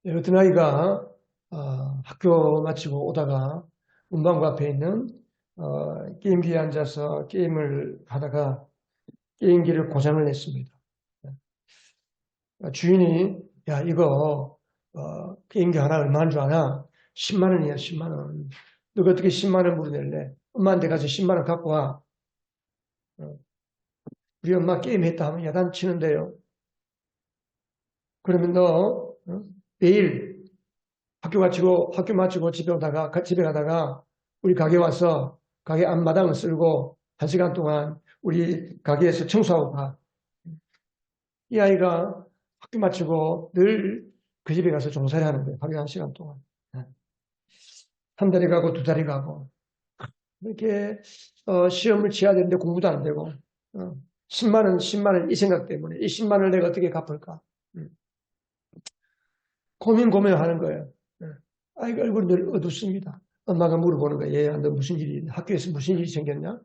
어떤 아이가 학교 마치고 오다가 문방구 앞에 있는 게임기에 앉아서 게임을 하다가 게임기를 고장을 냈습니다. 주인이 야 이거 게임기 하나 얼마인 줄 아나? 10만 원이야 10만 원. 너가 어떻게 10만 원 물어낼래? 엄마한테 가서 10만 원 갖고 와. 어, 우리 엄마 게임했다 하면 야단치는데요. 그러면 너 내일 학교 마치고 집에 가다가 우리 가게 와서 가게 앞마당을 쓸고 1시간 동안 우리 가게에서 청소하고 가. 이 아이가 학교 마치고 늘 그 집에 가서 종살이 하는 거예요. 하루에 1시간 동안. 한 달이 가고 2달이 가고. 이렇게 시험을 치어야 되는데 공부도 안 되고 10만 원 이 생각 때문에 이 10만 원을 내가 어떻게 갚을까? 음. 고민하는 거예요. 아이가 얼굴이 늘 어둡습니다. 엄마가 물어보는 거예요. 얘야, 너 무슨 일이, 학교에서 무슨 일이 생겼냐?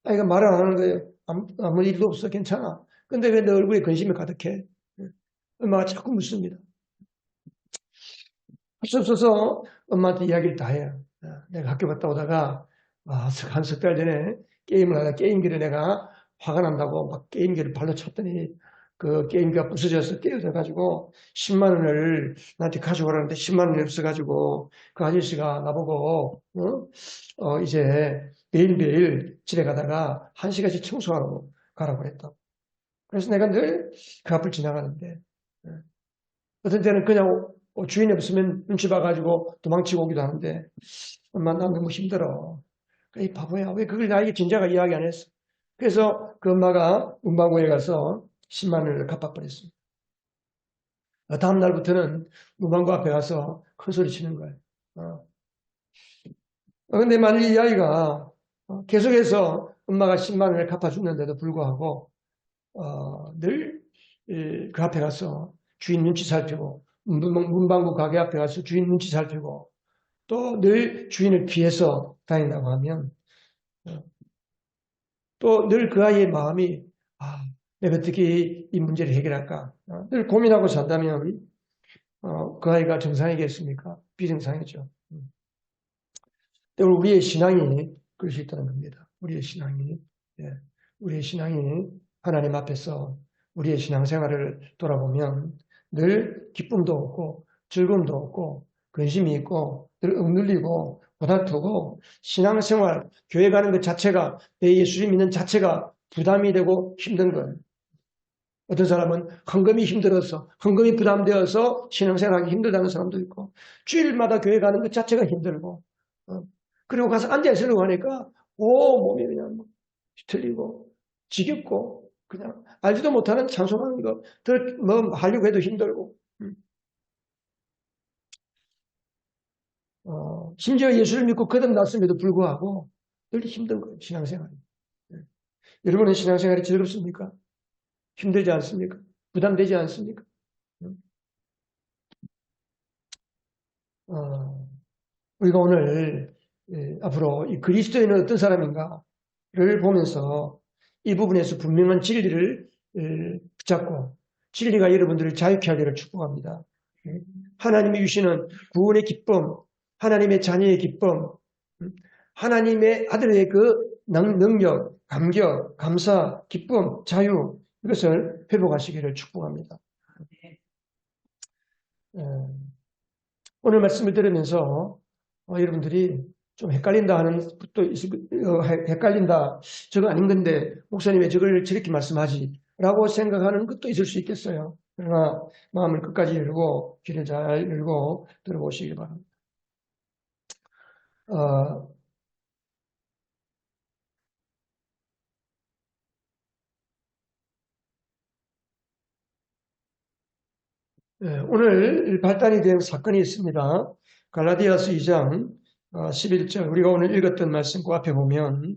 아이가 말을 안 하는 거예요. 아무 일도 없어, 괜찮아. 근데 왜 너 얼굴에 근심이 가득해? 엄마가 자꾸 묻습니다. 할 수 없어서 엄마한테 이야기를 다 해요. 내가 학교 갔다 오다가 한 석 달 전에 게임을 하다 게임기를 내가 화가 난다고 막 게임기를 발로 쳤더니 그 게임기가 부서져서 깨어져가지고 10만 원을 나한테 가져오라는데 10만 원이 없어가지고 그 아저씨가 나보고 이제 매일매일 집에 가다가 1시간씩 청소하러 가라고 그랬다. 그래서 내가 늘 그 앞을 지나가는데 어떤 때는 그냥 주인이 없으면 눈치 봐가지고 도망치고 오기도 하는데 엄마 난 너무 힘들어. 이 바보야. 왜 그걸 나에게 진작에 이야기 안 했어? 그래서 그 엄마가 문방구에 가서 10만 원을 갚아버렸습니다. 다음 날부터는 문방구 앞에 가서 큰 소리 치는 거예요. 근데 만일 이 아이가 계속해서 엄마가 10만 원을 갚아줬는데도 불구하고 늘 그 앞에 가서 주인 눈치 살피고 문방구 가게 앞에 가서 주인 눈치 살피고 또 늘 주인을 피해서 다닌다고 하면 또 늘 그 아이의 마음이 내가 어떻게 이 문제를 해결할까 늘 고민하고 산다면 그 아이가 정상이겠습니까? 비정상이죠. 때문에 우리의 신앙이 그럴 수 있다는 겁니다. 우리의 신앙이 우리의 신앙이 하나님 앞에서 우리의 신앙생활을 돌아보면 늘 기쁨도 없고 즐거움도 없고 근심이 있고 늘 억눌리고 고달프고 신앙생활, 교회 가는 것 자체가 내 예수를 믿는 자체가 부담이 되고 힘든 거예요. 어떤 사람은 헌금이 힘들어서 헌금이 부담되어서 신앙생활하기 힘들다는 사람도 있고 주일마다 교회 가는 것 자체가 힘들고 그리고 가서 앉아있으려고 하니까 몸이 그냥 틀리고 지겹고 그냥 알지도 못하는 찬송하는 거 뭐 하려고 해도 힘들고 심지어 예수를 믿고 거듭났음에도 불구하고 늘 힘든 거예요. 신앙생활이. 여러분의 신앙생활이 즐겁습니까? 힘들지 않습니까? 부담되지 않습니까? 우리가 오늘 앞으로 이 그리스도인은 어떤 사람인가를 보면서 이 부분에서 분명한 진리를 붙잡고 진리가 여러분들을 자유케 하기를 축복합니다. 하나님이 주시는 구원의 기쁨, 하나님의 자녀의 기쁨, 하나님의 아들의 그 능력, 감격, 감사, 기쁨, 자유 이것을 회복하시기를 축복합니다. 오늘 말씀을 들으면서 여러분들이 좀 헷갈린다 하는 것도 헷갈린다. 저거 아닌 건데 목사님 왜 저걸 저렇게 말씀하지? 라고 생각하는 것도 있을 수 있겠어요. 그러나 마음을 끝까지 열고 귀를 잘 열고 들어보시기 바랍니다. 오늘 발단이 된 사건이 있습니다. 갈라디아서 2장 11절 우리가 오늘 읽었던 말씀 그 앞에 보면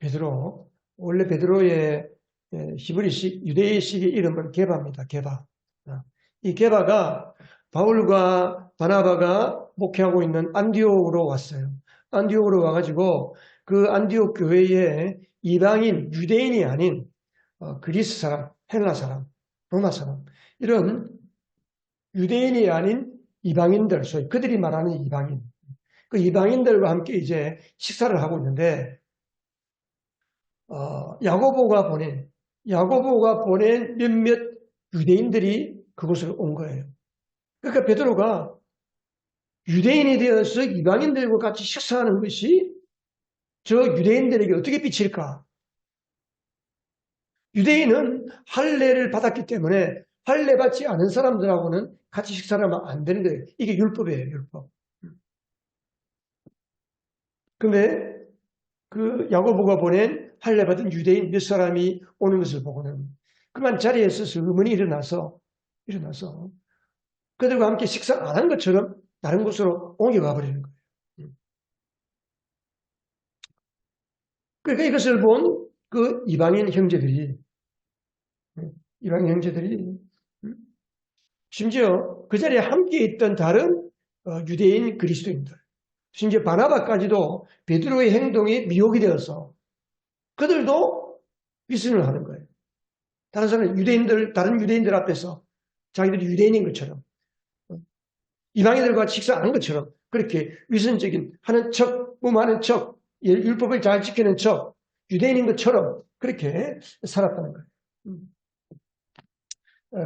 베드로 원래 베드로의 히브리식 유대식의 이름은 게바입니다. 게바. 이 게바가 바울과 바나바가 목회하고 있는 안디옥으로 왔어요. 안디옥으로 와가지고 그 안디옥 교회에 이방인 유대인이 아닌 그리스 사람, 헬라 사람, 로마 사람 이런 유대인이 아닌 이방인들, 소위 그들이 말하는 이방인, 그 이방인들과 함께 이제 식사를 하고 있는데 야고보가 보낸 몇몇 유대인들이 그곳을 온 거예요. 그러니까 베드로가 유대인이 되어서 이방인들과 같이 식사하는 것이 저 유대인들에게 어떻게 비칠까? 유대인은 할례를 받았기 때문에 할례 받지 않은 사람들하고는 같이 식사를 하면 안 되는 거예요. 이게 율법이에요, 율법. 근데 그 야고보가 보낸 할례 받은 유대인 몇 사람이 오는 것을 보고는 그만 자리에 서서 의문이 일어나서 그들과 함께 식사 안 한 것처럼 다른 곳으로 옮겨가 버리는 거예요. 그러니까 이것을 본 그 이방인 형제들이 심지어 그 자리에 함께 있던 다른 유대인 그리스도인들, 심지어 바나바까지도 베드로의 행동이 미혹이 되어서 그들도 위선을 하는 거예요. 다른 사람 다른 유대인들 앞에서 자기들이 유대인인 것처럼 이방인들과 식사 안 한 것처럼 그렇게 위선적인 하는 척, 무마하는 척, 율법을 잘 지키는 척, 유대인인 것처럼 그렇게 살았다는 거예요.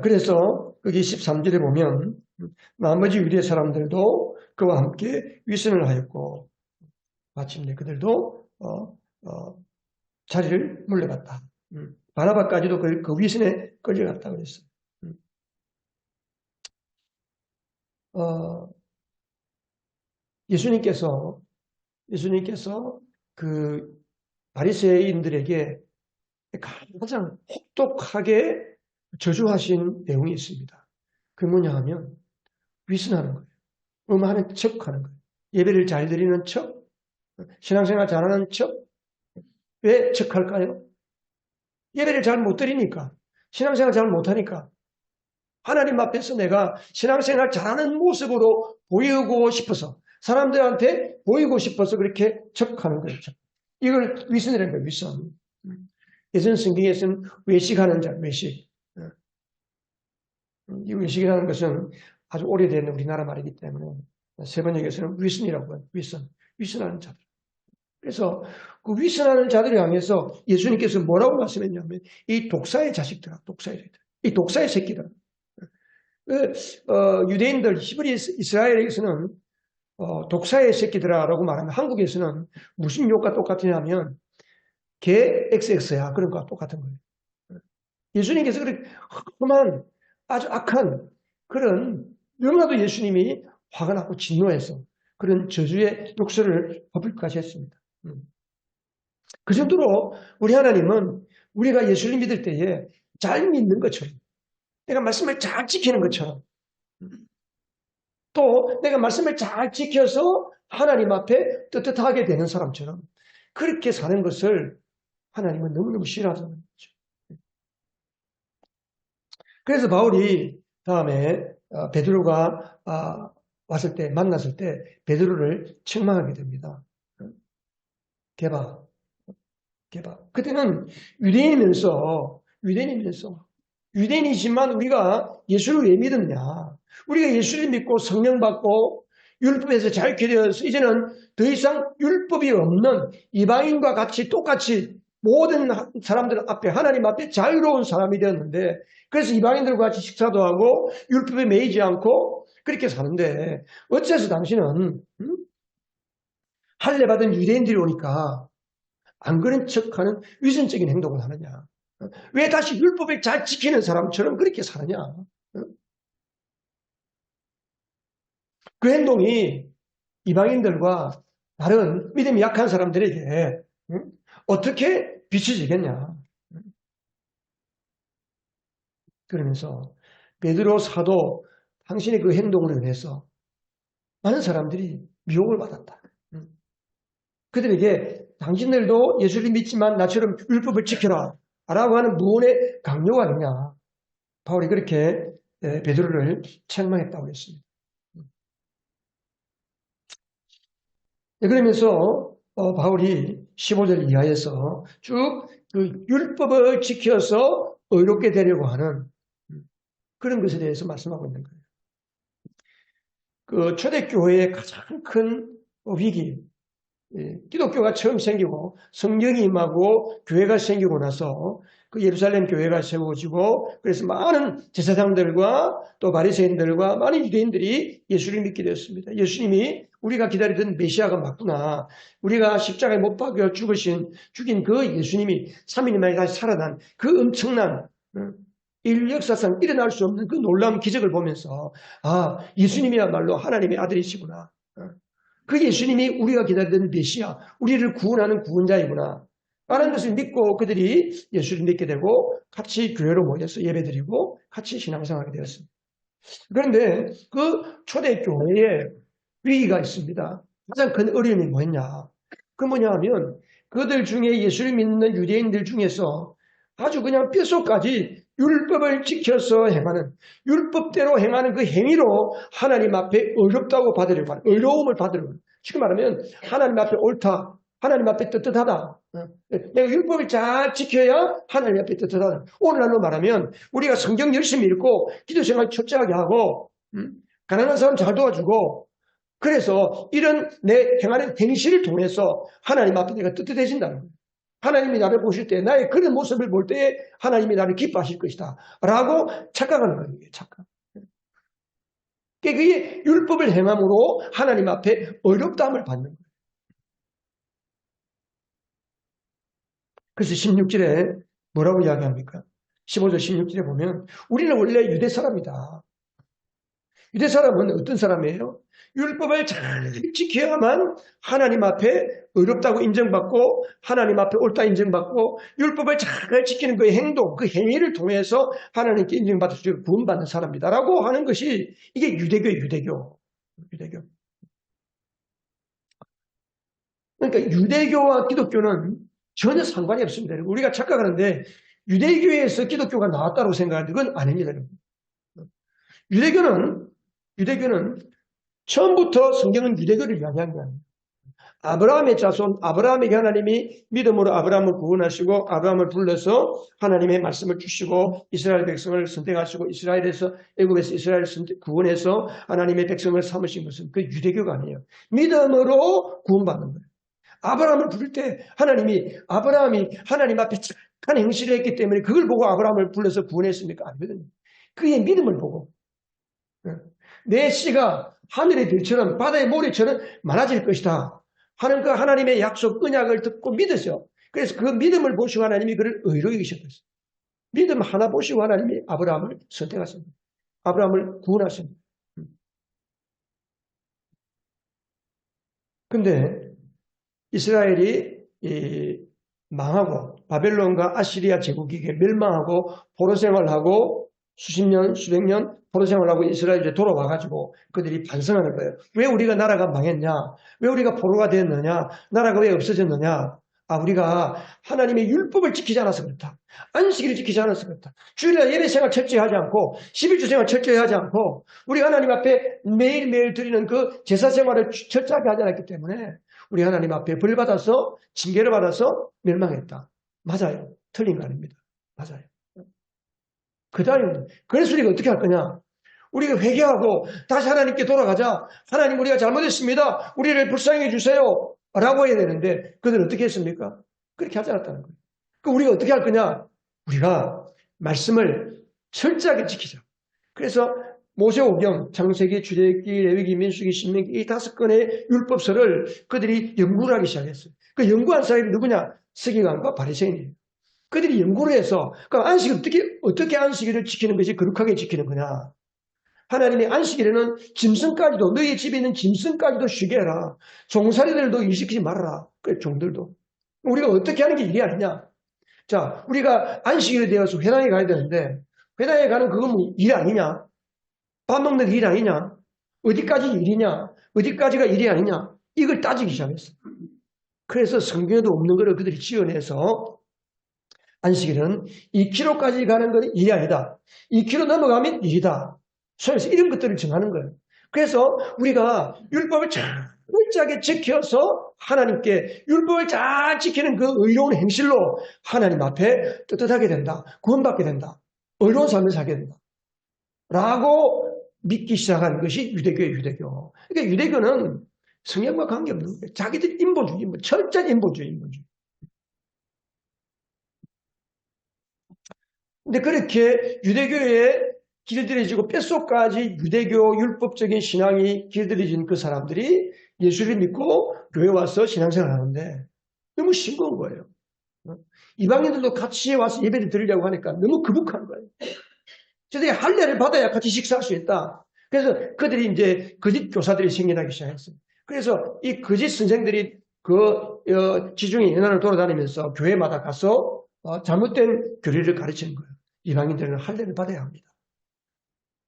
그래서 여기 13절에 보면 나머지 유대 사람들도 그와 함께 위선을 하였고 마침내 그들도 자리를 물려갔다. 바나바까지도 그 위선에 끌려갔다 그랬어요. 예수님께서 그 바리새인들에게 가장 혹독하게 저주하신 내용이 있습니다. 그게 뭐냐 하면 위선하는 거예요. 음하는 척하는 거예요. 예배를 잘 드리는 척, 신앙생활 잘하는 척. 왜 척할까요? 예배를 잘 못 드리니까, 신앙생활 잘 못하니까 하나님 앞에서 내가 신앙생활 잘하는 모습으로 보이고 싶어서 사람들한테 보이고 싶어서 그렇게 척하는 거예요. 이걸 위선이라는 거예요. 위선. 예전 성경에서는 외식하는 자, 외식. 이 외식이라는 것은 아주 오래된 우리나라 말이기 때문에 세번역에서는 위선이라고 해요. 위선하는 자들. 그래서 그 위선하는 자들을 향해서 예수님께서 뭐라고 말씀했냐면 이 독사의 자식들아, 이 독사의 새끼들. 유대인들 히브리 이스라엘에서는 독사의 새끼들아라고 말하면 한국에서는 무슨 욕과 똑같으냐면 개 XX야 그런 거와 똑같은 거예요. 예수님께서 그렇게 험한 아주 악한 그런 너무나도 예수님이 화가 나고 진노해서 그런 저주의 욕설을 퍼붓기까지 했습니다. 그 정도로 우리 하나님은 우리가 예수를 믿을 때에 잘 믿는 것처럼 내가 말씀을 잘 지키는 것처럼 또 내가 말씀을 잘 지켜서 하나님 앞에 떳떳하게 되는 사람처럼 그렇게 사는 것을 하나님은 너무너무 싫어하는 거죠. 그래서 바울이 다음에 베드로가 만났을 때 베드로를 책망하게 됩니다. 개바. 그때는 유대인이지만 우리가 예수를 왜 믿었냐? 우리가 예수를 믿고 성령 받고 율법에서 자유케 되어서 이제는 더 이상 율법이 없는 이방인과 같이 똑같이 모든 사람들 앞에 하나님 앞에 자유로운 사람이 되었는데 그래서 이방인들과 같이 식사도 하고 율법에 매이지 않고 그렇게 사는데 어째서 당신은 할례 받은 유대인들이 오니까 안 그런 척하는 위선적인 행동을 하느냐? 왜 다시 율법을 잘 지키는 사람처럼 그렇게 사느냐? 그 행동이 이방인들과 다른 믿음이 약한 사람들에게 어떻게 비춰지겠냐? 그러면서 베드로 사도 당신의 그 행동으로 인해서 많은 사람들이 미혹을 받았다. 그들에게 당신들도 예수를 믿지만 나처럼 율법을 지켜라 라고 하는 무언의 강요가 아니냐. 바울이 그렇게 베드로를 책망했다고 했습니다. 그러면서 바울이 15절 이하에서 쭉 그 율법을 지켜서 의롭게 되려고 하는 그런 것에 대해서 말씀하고 있는 거예요. 그 초대교회의 가장 큰 위기, 기독교가 처음 생기고 성령이 임하고 교회가 생기고 나서 그 예루살렘 교회가 세워지고 그래서 많은 제사장들과 또 바리새인들과 많은 유대인들이 예수를 믿게 되었습니다. 예수님이 우리가 기다리던 메시아가 맞구나. 우리가 십자가에 못 박여 죽인 그 예수님이 3일 만에 다시 살아난 그 엄청난 인류 역사상 일어날 수 없는 그 놀라운 기적을 보면서 아, 예수님이야말로 하나님의 아들이시구나. 그 예수님이 우리가 기다리던 메시아, 우리를 구원하는 구원자이구나. 라는 것을 믿고 그들이 예수를 믿게 되고 같이 교회로 모여서 예배드리고 같이 신앙생활하게 되었습니다. 그런데 그 초대교회에 위기가 있습니다. 가장 큰 어려움이 뭐였냐? 그 뭐냐 하면 그들 중에 예수를 믿는 유대인들 중에서 아주 그냥 뼛속까지 율법을 지켜서 행하는, 율법대로 행하는 그 행위로 하나님 앞에 어렵다고 받으려고 하는, 어려움을 받으려고 하는. 지금 말하면 하나님 앞에 옳다, 하나님 앞에 떳떳하다. 내가 율법을 잘 지켜야 하나님 앞에 떳떳하다. 오늘날로 말하면 우리가 성경 열심히 읽고 기도생활 철저하게 하고 가난한 사람 잘 도와주고 그래서 이런 내 행하는 행실을 통해서 하나님 앞에 내가 떳떳해진다는 거예요. 하나님이 나를 보실 때 나의 그런 모습을 볼 때에 하나님이 나를 기뻐하실 것이다 라고 착각하는 거예요. 착각. 그게 율법을 행함으로 하나님 앞에 어렵다함을 받는 거예요. 그래서 16절에 뭐라고 이야기합니까? 15절 16절에 보면 우리는 원래 유대 사람이다. 유대 사람은 어떤 사람이에요? 율법을 잘 지켜야만 하나님 앞에 의롭다고 인정받고 하나님 앞에 옳다 인정받고 율법을 잘 지키는 그 행동, 그 행위를 통해서 하나님께 인정받을 수 있고 구원받는 사람이다라고 하는 것이 이게 유대교. 그러니까 유대교와 기독교는 전혀 상관이 없습니다. 우리가 착각하는데 유대교에서 기독교가 나왔다고 생각하는 건 아닙니다. 유대교는 처음부터 성경은 유대교를 이야기한 거예요. 아브라함의 자손, 아브라함에게 하나님이 믿음으로 아브라함을 구원하시고 아브라함을 불러서 하나님의 말씀을 주시고 이스라엘 백성을 선택하시고 애굽에서 이스라엘을 구원해서 하나님의 백성을 삼으신 것은 그 유대교가 아니에요. 믿음으로 구원받는 거예요. 아브라함을 부를 때 아브라함이 하나님 앞에 착한 행실을 했기 때문에 그걸 보고 아브라함을 불러서 구원했습니까? 아니거든요. 그의 믿음을 보고 내 씨가 하늘의 별처럼 바다의 모래처럼 많아질 것이다 하는 그 하나님의 약속 언약을 듣고 믿었어요. 그래서 그 믿음을 보시고 하나님이 그를 의롭게 여기셨어요. 믿음 하나 보시고 하나님이 아브라함을 선택하십니다. 아브라함을 구원하십니다. 근데 이스라엘이 망하고 바벨론과 아시리아 제국에게 멸망하고 포로 생활하고 수십 년, 수백 년 포로 생활하고 이스라엘에 돌아와가지고 그들이 반성하는 거예요. 왜 우리가 나라가 망했냐? 왜 우리가 포로가 되었느냐? 나라가 왜 없어졌느냐? 우리가 하나님의 율법을 지키지 않아서 그렇다. 안식일을 지키지 않아서 그렇다. 주일날 예배 생활 철저히 하지 않고 11주 생활 철저히 하지 않고 우리 하나님 앞에 매일매일 드리는 그 제사 생활을 철저하게 하지 않았기 때문에 우리 하나님 앞에 벌 받아서 징계를 받아서 멸망했다. 맞아요. 틀린 거 아닙니다. 맞아요. 그 다음에 그래서 우리가 어떻게 할 거냐? 우리가 회개하고 다시 하나님께 돌아가자. 하나님 우리가 잘못했습니다. 우리를 불쌍히 해주세요. 라고 해야 되는데 그들은 어떻게 했습니까? 그렇게 하지 않았다는 거예요. 그럼 우리가 어떻게 할 거냐? 우리가 말씀을 철저하게 지키자. 그래서 모세오경, 창세기, 출애굽기, 레위기, 민수기, 신명기 이 5건의 율법서를 그들이 연구를 하기 시작했어요. 그 연구한 사람이 누구냐? 서기관과 바리새인이에요. 그들이 연구를 해서 그럼 안식을 어떻게 안식일을 지키는 것이 거룩하게 지키는 거냐? 하나님의 안식일에는 짐승까지도 너희 집에 있는 짐승까지도 쉬게 해라. 종살이들도 일시키지 말아라. 그래 종들도. 우리가 어떻게 하는 게 일이 아니냐? 자, 우리가 안식일에 대해서 회당에 가야 되는데 회당에 가는 그건 뭐 일 아니냐? 밥 먹는 일 아니냐? 어디까지 일이냐? 어디까지가 일이 아니냐? 이걸 따지기 시작했어. 그래서 성경에도 없는 거를 그들이 지어내서 안식일은 2km까지 가는 건 일이 아니다. 2km 넘어가면 일이다. 소위에서 이런 것들을 정하는 거예요. 그래서 우리가 율법을 잘 철저하게 지켜서 하나님께 율법을 잘 지키는 그 의로운 행실로 하나님 앞에 떳떳하게 된다. 구원받게 된다. 의로운 삶을 살게 된다. 라고 믿기 시작한 것이 유대교의 유대교. 그러니까 유대교는 성경과 관계없는 거예요. 자기들 인본주의, 철저한 인본주의. 근데 그렇게 유대교에 길들여지고 뼛속까지 유대교 율법적인 신앙이 길들여진 그 사람들이 예수를 믿고 교회 와서 신앙생활 하는데 너무 싱거운 거예요. 이방인들도 같이 와서 예배를 드리려고 하니까 너무 거북한 거예요. 저들이 할례를 받아야 같이 식사할 수 있다. 그래서 그들이 이제 거짓 교사들이 생겨나기 시작했어요. 그래서 이 거짓 선생들이 지중해 연안을 돌아다니면서 교회마다 가서 잘못된 교리를 가르치는 거예요. 이방인들은 할례를 받아야 합니다.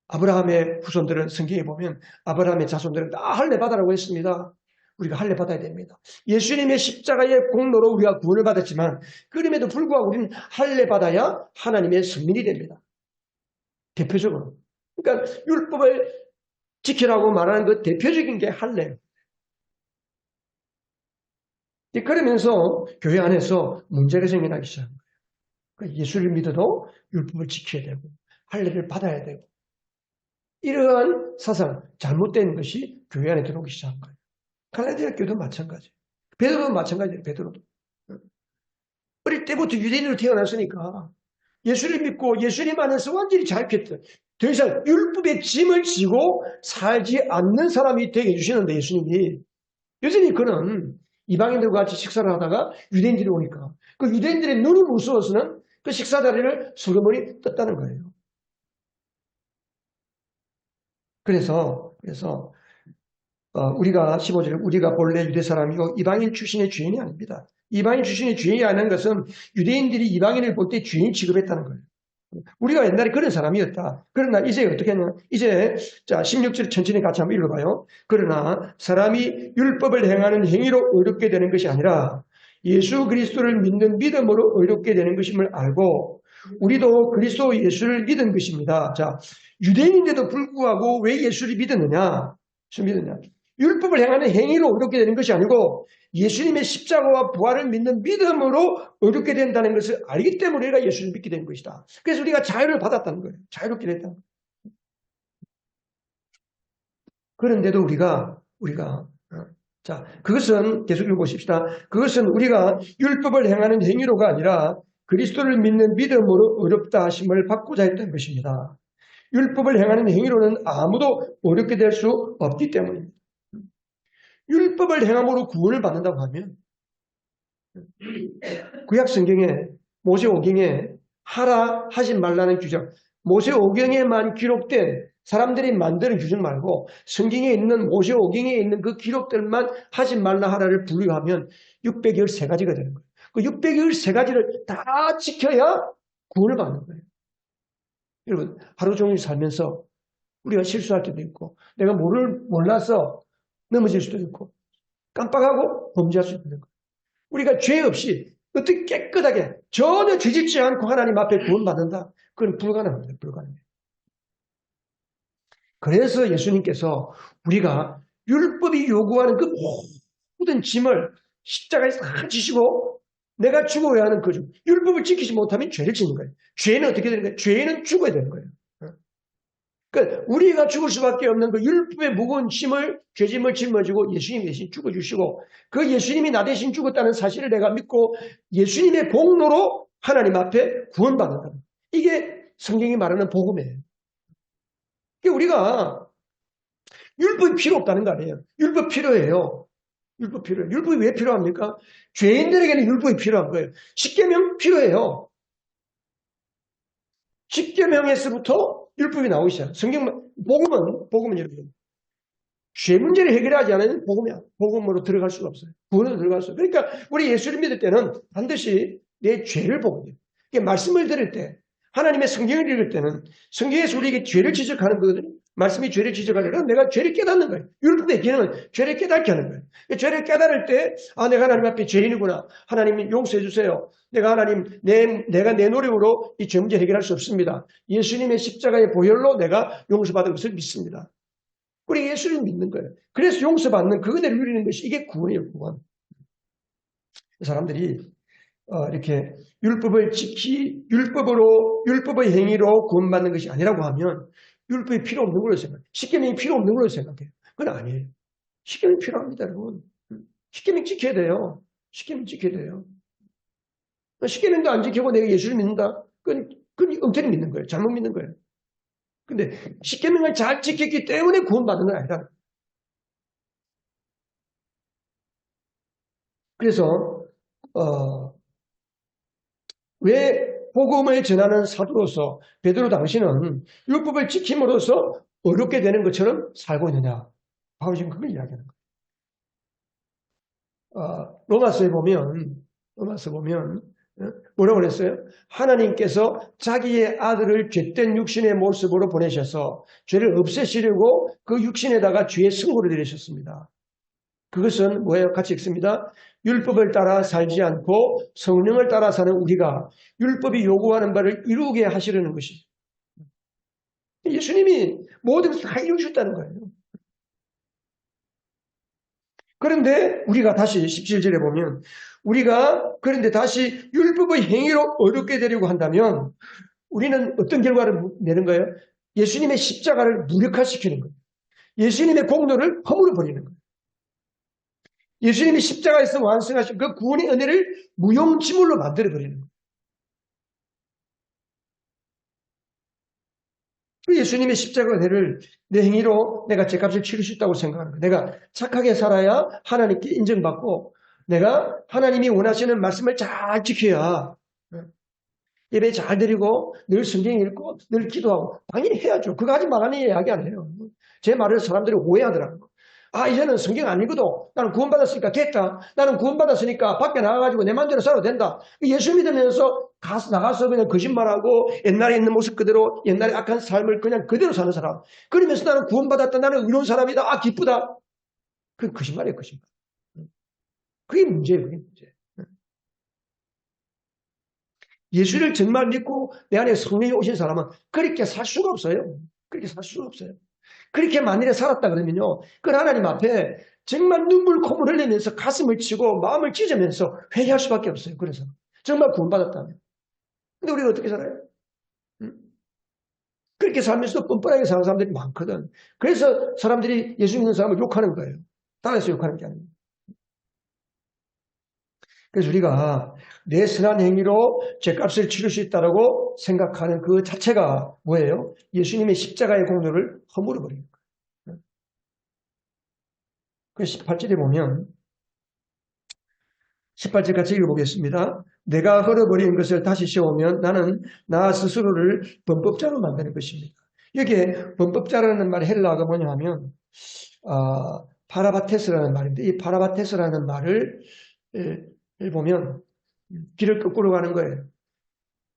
아브라함의 후손들은 성경에 보면 아브라함의 자손들은 다 할례 받으라고 했습니다. 우리가 할례 받아야 됩니다. 예수님의 십자가의 공로로 우리가 구원을 받았지만 그럼에도 불구하고 우리는 할례 받아야 하나님의 성민이 됩니다. 대표적으로. 그러니까 율법을 지키라고 말하는 그 대표적인 게 할례. 그러면서 교회 안에서 문제가 생겨나기 시작한 거예요. 그러니까 예수를 믿어도 율법을 지켜야 되고 할례를 받아야 되고 이러한 사상, 잘못된 것이 교회 안에 들어오기 시작한 거예요. 갈라디아 교도 마찬가지예요. 베드로도 마찬가지예요. 베드로도. 어릴 때부터 유대인으로 태어났으니까 예수를 믿고 예수님 안에서 완전히 자유했던 더 이상 율법의 짐을 지고 살지 않는 사람이 되게 해주시는데 예수님이 여전히 그는 이방인들과 같이 식사를 하다가 유대인들이 오니까 그 유대인들의 눈이 무서워서는 그 식사 자리를 솔로몬이 떴다는 거예요. 그래서 우리가 15절에 우리가 본래 유대 사람이고 이방인 출신의 죄인이 아닙니다. 이방인 출신의 죄인이 아닌 것은 유대인들이 이방인을 볼 때 죄인 취급했다는 거예요. 우리가 옛날에 그런 사람이었다. 그러나 이제 어떻게 했냐? 이제 자 16절 천천히 같이 한번 읽어봐요. 그러나 사람이 율법을 행하는 행위로 의롭게 되는 것이 아니라 예수 그리스도를 믿는 믿음으로 의롭게 되는 것임을 알고 우리도 그리스도 예수를 믿은 것입니다. 자, 유대인인데도 불구하고 왜 예수를 믿었느냐? 율법을 행하는 행위로 의롭게 되는 것이 아니고 예수님의 십자가와 부활을 믿는 믿음으로 의롭게 된다는 것을 알기 때문에 우리가 예수를 믿게 된 것이다. 그래서 우리가 자유를 받았다는 거예요. 자유롭게 됐다는 거예요. 그런데도 우리가 자, 그것은 계속 읽어보십시다. 그것은 우리가 율법을 행하는 행위로가 아니라 그리스도를 믿는 믿음으로 의롭다 하심을 받고자 했던 것입니다. 율법을 행하는 행위로는 아무도 의롭게 될 수 없기 때문입니다. 율법을 행함으로 구원을 받는다고 하면 구약 성경에 모세오경에 하라 하지 말라는 규정, 모세오경에만 기록된 사람들이 만드는 규정 말고 성경에 있는 모세오경에 있는 그 기록들만 하지 말라 하라를 분류하면 613가지가 되는 거예요. 그 613가지를 다 지켜야 구원을 받는 거예요. 여러분 하루 종일 살면서 우리가 실수할 때도 있고 내가 몰라서 넘어질 수도 있고 깜빡하고 범죄할 수도 있는 거예요. 우리가 죄 없이 어떻게 깨끗하게 전혀 죄짓지 않고 하나님 앞에 구원받는다. 그건 불가능합니다. 불가능해요. 그래서 예수님께서 우리가 율법이 요구하는 그 모든 짐을 십자가에 다 지시고 내가 죽어야 하는 거죠. 율법을 지키지 못하면 죄를 짓는 거예요. 죄는 어떻게 되는 거예요? 죄는 죽어야 되는 거예요. 그러니까 우리가 죽을 수밖에 없는 그 율법의 무거운 짐을 죄짐을 짊어지고 예수님이 대신 죽어주시고 그 예수님이 나 대신 죽었다는 사실을 내가 믿고 예수님의 공로로 하나님 앞에 구원받는다. 이게 성경이 말하는 복음이에요. 그러니까 우리가 율법이 필요 없다는 거 아니에요. 율법 필요해요. 율법 필요해요. 율법이 왜 필요합니까? 죄인들에게는 율법이 필요한 거예요. 십계명 필요해요. 십계명에서부터 율법이 나오기 시작. 복음은 여러분 죄 문제를 해결하지 않으면 복음으로 들어갈 수가 없어요. 구원으로 들어갈 수 없어요. 그러니까 우리 예수를 믿을 때는 반드시 내 죄를 보고 돼요. 말씀을 들을 때 하나님의 성경을 읽을 때는 성경에서 우리에게 죄를 지적하는 거거든요. 말씀이 죄를 지적하니까 내가 죄를 깨닫는 거예요. 율법의 기능은 죄를 깨닫게 하는 거예요. 죄를 깨달을 때 내가 하나님 앞에 죄인이구나. 하나님 용서해 주세요. 내가 내 노력으로 이 죄 문제 해결할 수 없습니다. 예수님의 십자가의 보혈로 내가 용서받은 것을 믿습니다. 우리 예수를 믿는 거예요. 그래서 용서받는 그 은혜를 누리는 것이 이게 구원이에요, 구원. 사람들이 이렇게 율법의 행위로 구원받는 것이 아니라고 하면 율법이 필요 없는 걸로 생각해요. 십계명이 필요 없는 걸로 생각해요. 그건 아니에요. 십계명이 필요합니다, 여러분. 십계명 지켜야 돼요. 십계명 지켜야 돼요. 십계명도 안 지키고 내가 예수를 믿는다? 그건 엉터리 믿는 거예요. 잘못 믿는 거예요. 근데 십계명을 잘 지켰기 때문에 구원받는 건 아니다. 그래서 왜 복음을 전하는 사도로서 베드로 당신은 율법을 지킴으로써 어렵게 되는 것처럼 살고 있느냐? 바로 지금 그걸 이야기하는 거예요. 로마서 보면 뭐라고 그랬어요? 하나님께서 자기의 아들을 죄된 육신의 모습으로 보내셔서 죄를 없애시려고 그 육신에다가 죄의 승고를 내리셨습니다. 그것은 뭐예요? 같이 읽습니다. 율법을 따라 살지 않고 성령을 따라 사는 우리가 율법이 요구하는 바를 이루게 하시려는 것이죠. 예수님이 모든 것을 다 이루셨다는 거예요. 그런데 우리가 다시 17절에 보면 그런데 다시 율법의 행위로 어렵게 되려고 한다면 우리는 어떤 결과를 내는 거예요? 예수님의 십자가를 무력화시키는 거예요. 예수님의 공로를 허물어 버리는 거예요. 예수님이 십자가에서 완성하신 그 구원의 은혜를 무용지물로 만들어버리는 거예요. 그 예수님의 십자가 은혜를 내 행위로 내가 죄값을 치를 수 있다고 생각하는 거예요. 내가 착하게 살아야 하나님께 인정받고 내가 하나님이 원하시는 말씀을 잘 지켜야 예배 잘 드리고 늘 성경 읽고 늘 기도하고 당연히 해야죠. 그거 하지 말라는 이야기 안 해요. 제 말을 사람들이 오해하더라고요. 이제는 성경 안 읽어도 나는 구원받았으니까 됐다. 나는 구원받았으니까 밖에 나가가지고 내 마음대로 살아도 된다. 예수 믿으면서 나가서 그냥 거짓말하고 옛날에 있는 모습 그대로 옛날에 악한 삶을 그냥 그대로 사는 사람. 그러면서 나는 구원받았다. 나는 의로운 사람이다. 기쁘다. 그게 거짓말이에요, 거짓말. 그게 문제예요, 그게 문제. 예수를 정말 믿고 내 안에 성령이 오신 사람은 그렇게 살 수가 없어요. 그렇게 살 수가 없어요. 그렇게 만일에 살았다 그러면요. 그 하나님 앞에 정말 눈물 콧물 흘리면서 가슴을 치고 마음을 찢으면서 회개할 수밖에 없어요. 그래서 정말 구원받았다면. 근데 우리가 어떻게 살아요? 그렇게 살면서도 뻔뻔하게 사는 사람들이 많거든. 그래서 사람들이 예수 믿는 사람을 욕하는 거예요. 따라서 욕하는 게 아닙니다. 그래서 우리가 내 선한 행위로 죄값을 치를 수 있다고 생각하는 그 자체가 뭐예요? 예수님의 십자가의 공로를 허물어 버리는 거예요. 그래서 18절에 보면 18절 같이 읽어보겠습니다. 내가 헐어버린 것을 다시 세우면 나는 나 스스로를 범법자로 만드는 것입니다. 여기에 범법자라는 말이 헬라어가 뭐냐 하면 파라바테스라는 말인데 이 파라바테스라는 말을 보면 길을 거꾸로 가는 거예요.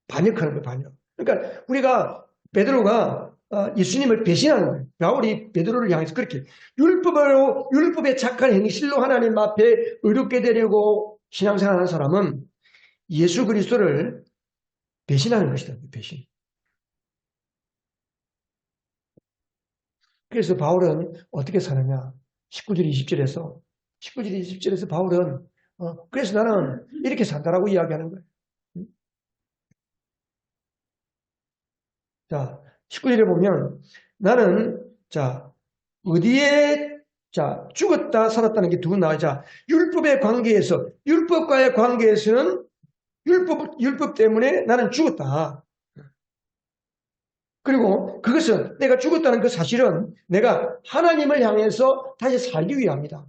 반역하는 거예요. 반역. 그러니까 우리가 베드로가 예수님을 배신하는 거예요. 바울이 베드로를 향해서 그렇게 율법의 착한 행실로 하나님 앞에 의롭게 되려고 신앙생활하는 사람은 예수 그리스도를 배신하는 것이다. 배신. 그래서 바울은 어떻게 사느냐? 19절 20절에서 바울은 그래서 나는 이렇게 산다라고 이야기하는 거예요. 자, 19절에 보면 나는 어디에 죽었다 살았다는 게 두 번 나오자 율법과의 관계에서는 율법 때문에 나는 죽었다. 그리고 그것은 내가 죽었다는 그 사실은 내가 하나님을 향해서 다시 살기 위함이다.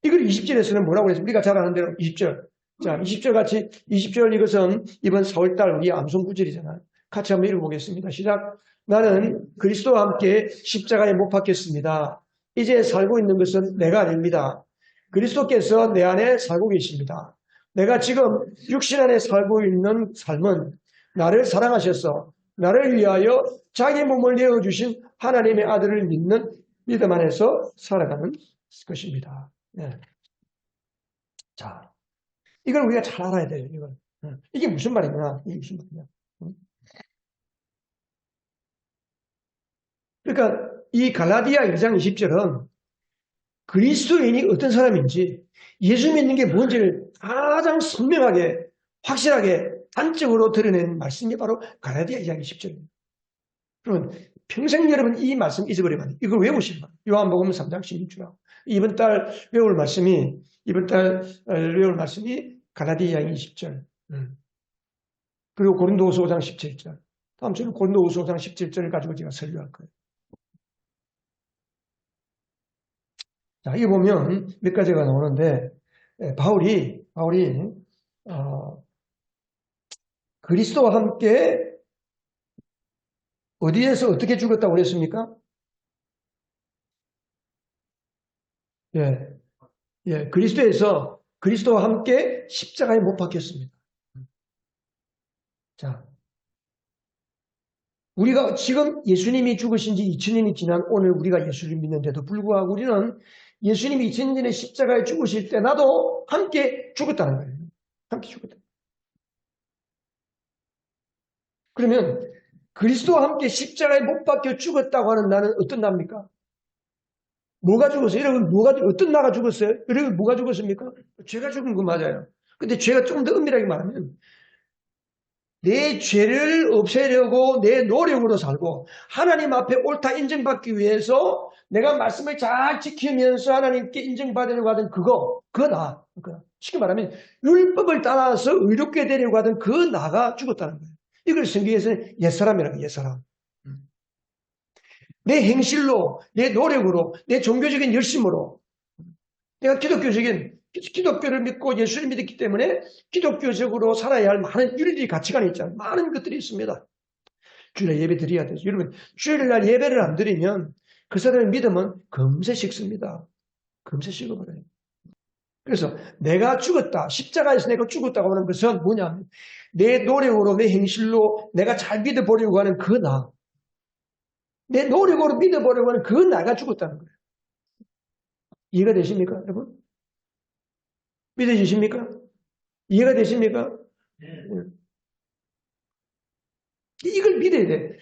이걸 20절에서는 뭐라고 했습니까? 우리가 잘 아는 대로 20절. 20절 같이 20절 이것은 이번 4월달 우리 암송 구절이잖아요. 같이 한번 읽어보겠습니다. 시작. 나는 그리스도와 함께 십자가에 못 박혔습니다. 이제 살고 있는 것은 내가 아닙니다. 그리스도께서 내 안에 살고 계십니다. 내가 지금 육신 안에 살고 있는 삶은 나를 사랑하셔서 나를 위하여 자기 몸을 내어주신 하나님의 아들을 믿는 믿음 안에서 살아가는 것입니다. 네. 자, 이걸 우리가 잘 알아야 돼요. 이게 무슨 말이냐? 이게 무슨 말이냐? 그러니까 이 갈라디아 2장 20절은 그리스도인이 어떤 사람인지 예수 믿는 게 뭔지를 가장 선명하게 확실하게 단적으로 드러낸 말씀이 바로 갈라디아 2장 20절입니다. 그러면 평생 여러분 이 말씀 잊어버리면 안 돼요. 이걸 외우시면 돼요. 요한복음 3장 16절하고 이번 달 외울 말씀이 갈라디아 20절 그리고 고린도후서 5장 17절 다음 주는 고린도후서 5장 17절을 가지고 제가 설교할 거예요. 자, 여기 보면 몇 가지가 나오는데 바울이 그리스도와 함께 어디에서 어떻게 죽었다고 그랬습니까? 예, 예, 그리스도와 함께 십자가에 못 박혔습니다. 자, 우리가 지금 예수님이 죽으신 지 2000년이 지난 오늘 우리가 예수를 믿는데도 불구하고 우리는 예수님이 2000년 전에 십자가에 죽으실 때 나도 함께 죽었다는 거예요. 함께 죽었다. 그러면 그리스도와 함께 십자가에 못 박혀 죽었다고 하는 나는 어떤 나입니까? 뭐가 죽었어요? 여러분, 어떤 나가 죽었어요? 여러분, 뭐가 죽었습니까? 죄가 죽은 거 맞아요. 근데 죄가 조금 더 엄밀하게 말하면 내 죄를 없애려고 내 노력으로 살고 하나님 앞에 옳다 인정받기 위해서 내가 말씀을 잘 지키면서 하나님께 인정받으려고 하던 쉽게 말하면 율법을 따라서 의롭게 되려고 하던 그 나가 죽었다는 거예요. 이걸 성경에서는 옛사람이라고 해요. 옛사람. 내 행실로, 내 노력으로, 내 종교적인 열심으로 내가 기독교를 믿고 예수를 믿었기 때문에 기독교적으로 살아야 할 많은 윤리 가치관이 있잖아요. 많은 것들이 있습니다. 주일날 예배 드려야 돼요. 여러분, 주일날 예배를 안 드리면 그 사람의 믿음은 금세 식습니다. 금세 식어버려요. 그래서 내가 죽었다, 십자가에서 내가 죽었다고 하는 것은 뭐냐면 내 노력으로, 내 행실로 내가 잘 믿어보려고 하는 그 나, 내 노력으로 믿어보려고 하는 그 나가 죽었다는 거예요. 이해가 되십니까, 여러분? 믿어지십니까? 이해가 되십니까? 이걸 믿어야 돼.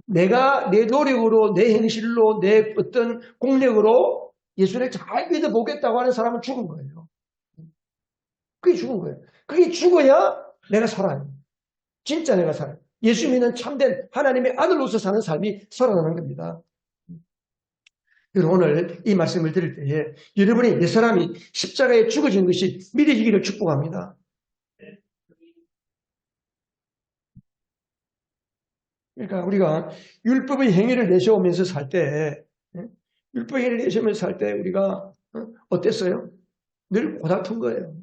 내가 내 노력으로, 내 행실로, 내 어떤 공력으로 예수를 잘 믿어보겠다고 하는 사람은 죽은 거예요. 그게 죽은 거예요. 그게 죽어야 내가 살아요. 진짜 내가 살아요. 예수 믿는 참된 하나님의 아들로서 사는 삶이 살아나는 겁니다. 여러분, 오늘 이 말씀을 드릴 때에 여러분이 옛사람이 십자가에 죽어진 것이 믿어지기를 축복합니다. 그러니까 우리가 율법의 행위를 내세우면서 살 때, 율법의 행위를 내세우면서 살 때 우리가 어땠어요? 늘 고달픈 거예요.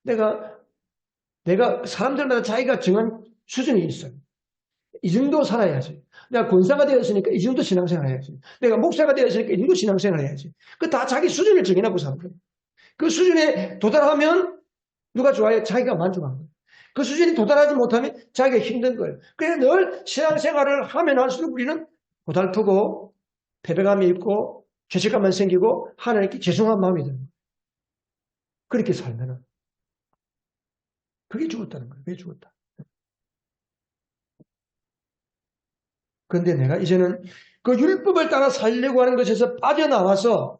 내가 사람들마다 자기가 정한 수준이 있어요. 이 정도 살아야지. 내가 권사가 되었으니까 이 정도 신앙생활 해야지. 내가 목사가 되었으니까 이 정도 신앙생활 해야지. 그 다 자기 수준을 정해놓고 사는 거예요. 그 수준에 도달하면 누가 좋아해? 자기가 만족한 거예요. 그 수준에 도달하지 못하면 자기가 힘든 거예요. 그래서 늘 신앙생활을 하면 할수록 우리는 고달프고 패배감이 있고 죄책감만 생기고 하나님께 죄송한 마음이 드는 거예요. 그렇게 살면은 그게 죽었다는 거예요. 그게 죽었다. 그런데 내가 이제는 그 율법을 따라 살려고 하는 것에서 빠져나와서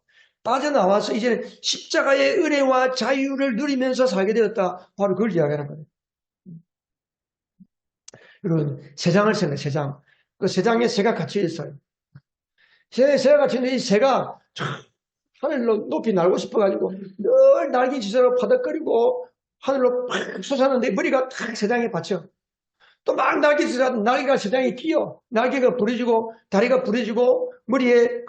이제는 십자가의 은혜와 자유를 누리면서 살게 되었다. 바로 그걸 이야기하는 거예요. 여러분, 새장을 생각해요. 새장. 그 새장에 새가 갇혀 있어요. 새가 갇혀 있는데 이 새가 하늘로 높이 날고 싶어가지고 늘 날개짓으로 파닥거리고 하늘로 팍 솟았는데 머리가 탁 새장에 받쳐. 또 막 날개짓하다 날개가 새장에 끼어. 날개가 부러지고 다리가 부러지고 머리에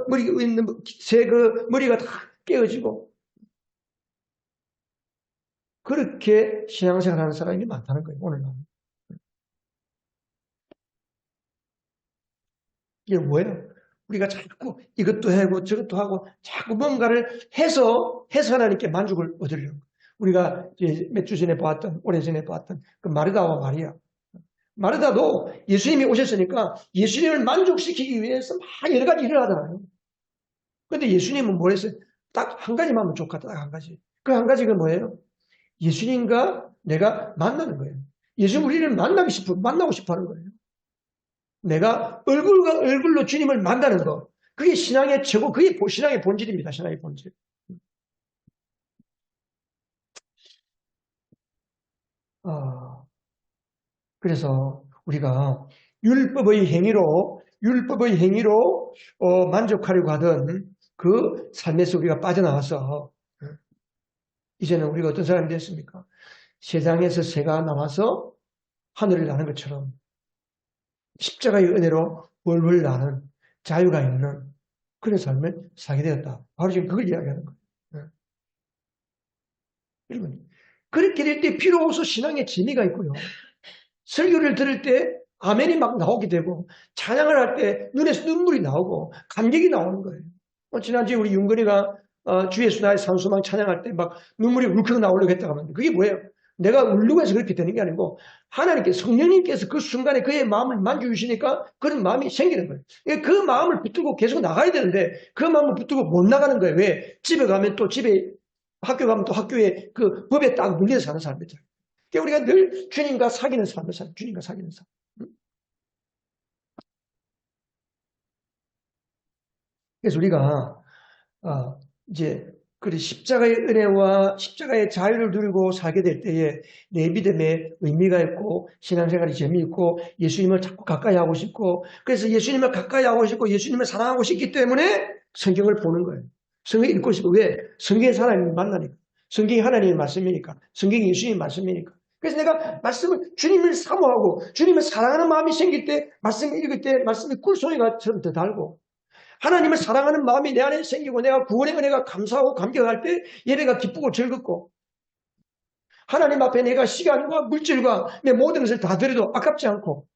머리 있는 새 머리가 다 깨어지고 그렇게 신앙생활 하는 사람이 많다는 거예요. 오늘날. 이게 뭐예요? 우리가 자꾸 이것도 하고 저것도 하고 자꾸 뭔가를 해서 하나님께 만족을 얻으려고. 우리가 몇 주 전에 보았던, 오래전에 보았던 그 마르다와 마리아. 마르다도 예수님이 오셨으니까 예수님을 만족시키기 위해서 막 여러 가지 일을 하잖아요. 그런데 예수님은 뭘 했어요? 딱 한 가지만 하면 좋겠다. 딱 한 가지. 그 한 가지가 뭐예요? 예수님과 내가 만나는 거예요. 예수 우리를 만나고 싶어 하는 거예요. 내가 얼굴과 얼굴로 주님을 만나는 것. 그게 신앙의 최고, 그게 신앙의 본질입니다. 신앙의 본질. 아, 그래서 우리가 율법의 행위로 만족하려고 하던 그 삶에서 우리가 빠져나와서 이제는 우리가 어떤 사람이 됐습니까? 세상에서 새가 나와서 하늘을 나는 것처럼 십자가의 은혜로 월월 나는 자유가 있는 그런 삶을 살게 되었다. 바로 지금 그걸 이야기하는 거예요. 여러분, 그렇게 될 때 비로소 신앙의 재미가 있고요. 설교를 들을 때 아멘이 막 나오게 되고 찬양을 할 때 눈에서 눈물이 나오고 감격이 나오는 거예요. 지난주에 우리 윤건이가 주 예수 나의 산소망 찬양할 때 막 눈물이 울컥 나오려고 했다고 하는데 그게 뭐예요? 내가 울려고 해서 그렇게 되는 게 아니고 하나님께 성령님께서 그 순간에 그의 마음을 만져주시니까 그런 마음이 생기는 거예요. 그 마음을 붙들고 계속 나가야 되는데 그 마음을 붙들고 못 나가는 거예요. 왜? 집에 가면 또 집에 학교 가면 또 학교에 그 법에 딱 물려서 사는 사람이죠. 그러니까 우리가 늘 주님과 사귀는 삶을 살아요. 주님과 사귀는 삶. 그래서 우리가 이제 그 십자가의 은혜와 십자가의 자유를 누리고 살게 될 때에 내 믿음에 의미가 있고 신앙생활이 재미있고 예수님을 자꾸 가까이 하고 싶고 그래서 예수님을 가까이 하고 싶고 예수님을 사랑하고 싶기 때문에 성경을 보는 거예요. 성경 읽고 싶어. 왜? 성경에 하나님을 만나니까. 성경이 하나님의 말씀이니까. 성경이 예수님의 말씀이니까. 그래서 내가 말씀을 주님을 사모하고 주님을 사랑하는 마음이 생길 때 말씀을 읽을 때 말씀이 꿀송이가처럼 더 달고 하나님을 사랑하는 마음이 내 안에 생기고 내가 구원의 은혜가 감사하고 감격할 때 예배가 기쁘고 즐겁고 하나님 앞에 내가 시간과 물질과 내 모든 것을 다 드려도 아깝지 않고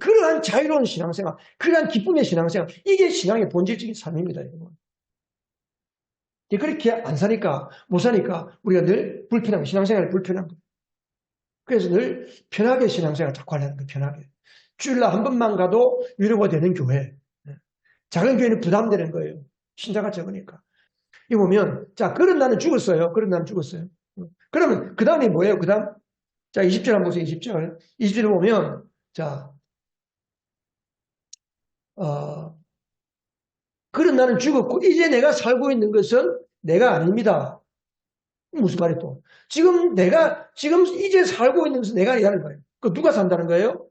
그러한 자유로운 신앙생활, 그러한 기쁨의 신앙생활 이게 신앙의 본질적인 삶입니다. 여러분. 그렇게 안 사니까 못 사니까 우리가 늘 불편한 신앙생활이 불편한 거예요. 그래서 늘 편하게 신앙생활 자꾸 하려는 거예요. 편하게. 주일날 한 번만 가도 위로가 되는 교회. 작은 교회는 부담되는 거예요. 신자가 적으니까. 이 보면, 자, 그런 나는 죽었어요. 그런 나는 죽었어요. 그러면, 그 다음이 뭐예요? 그 다음? 자, 20절 한번 보세요. 20절. 20절을 보면, 자, 그런 나는 죽었고, 이제 내가 살고 있는 것은 내가 아닙니다. 무슨 말이 또? 지금 이제 살고 있는 것은 내가 아니라는 거예요. 그 누가 산다는 거예요?